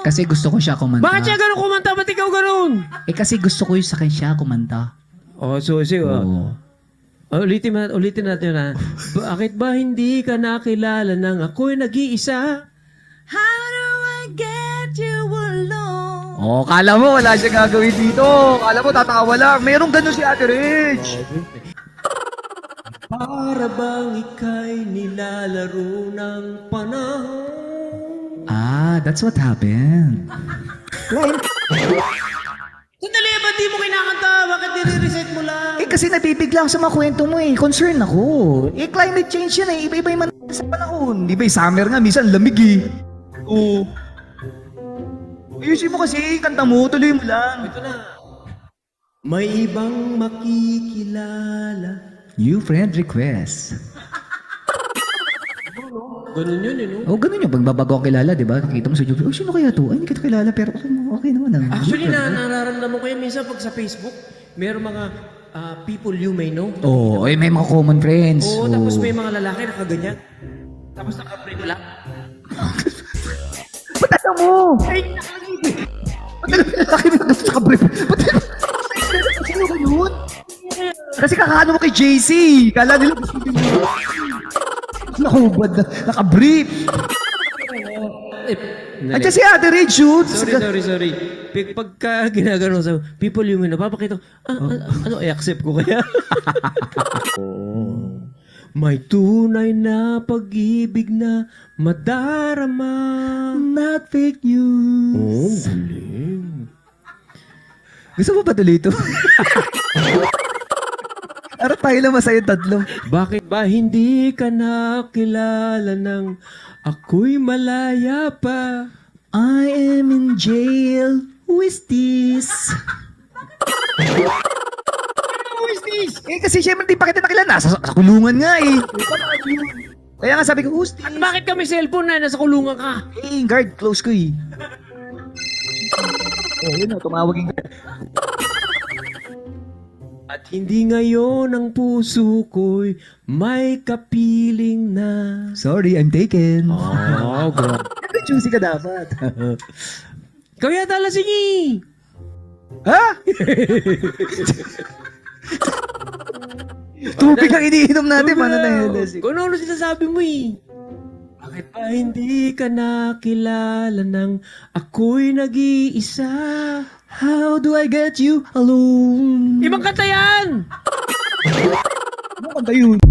Kasi gusto ko siya kumanta. Bakit siya ganun kumanta? Ba't ikaw ganun? Eh kasi gusto ko yung sa kanya siya kumanta. Oh, so, Oo. ulitin natin na. Bakit ba hindi ka nakilala nang ako'y nag-iisa? How do I get you alone? Oh, kala mo wala siya gagawin dito. Kala mo tatawa lang. Merong ganun si Ate Rich. Para bang ika'y nilalaro ng panahon? Ah, that's what happened. Sandali, ba't di mo kinakanta? Bakit nire-reset mo lang? Eh kasi nabibigla ako sa mga kwento mo eh. Concern ako. Eh climate change yan eh. Iba-iba yung sa panahon. Di ba yung summer nga, minsan lamig eh. Oo. Ayusin mo kasi, kanta mo, tuloy mo lang. Ito na. May ibang makikilala. New friend request. Ganun yun, no? Oh, ganun yun. Pag babago ang kilala, di ba? Nakita mo sa YouTube, oh, sino kaya to? Ay, hindi kita kilala, pero okay naman. Actually, nararamdaman ko yan minsan pag sa Facebook, meron mga people you may know. Oh, ay, may mga common friends. Oo, tapos may mga lalaki nakaganyan. Tapos naka-frame lang. Ba't alam mo? Ay, ba't alam mo lalaki na sa kabrief? Ba't alam mo? Sino ba yun? Kasi kakaano mo kay JC. Kala nila gusto din mo. Nakahubad na. Nakabrief. Andiyan si Ate Rich, shoot. Sorry. Pagka ginagano sa people you may know, papakita ko, ano, i-accept ko kaya? May tunay na pag-ibig na madarama. Not fake news. Galing. Gusto mo pa tuloy ito? Araw tayo lang masaya tatlo. Bakit ba hindi ka nakilala ng ako'y malaya pa? I am in jail. Who is this? Who is this? Eh kasi syempre di pa kita nakilala. Sa kulungan nga eh. Kaya nga sabi ko, who's this? At bakit kami cellphone na nasa kulungan ka? Eh, guard, close ko eh. Oh, yun na, tumawag yung guard. At hindi ngayon ang puso ko'y may kapiling na. Sorry, I'm taken. Oh, grabe. Choosy ka dapat. Ikaw yata lasing eh. Ha? Tubig ang iniinom natin, ano na yun? Kung ano sinasabi mo eh. Bakit ba hindi ka nakilala nang ako'y nag-iisa? How do I get you alone? Ibang kanta yan! Ano kanta yun?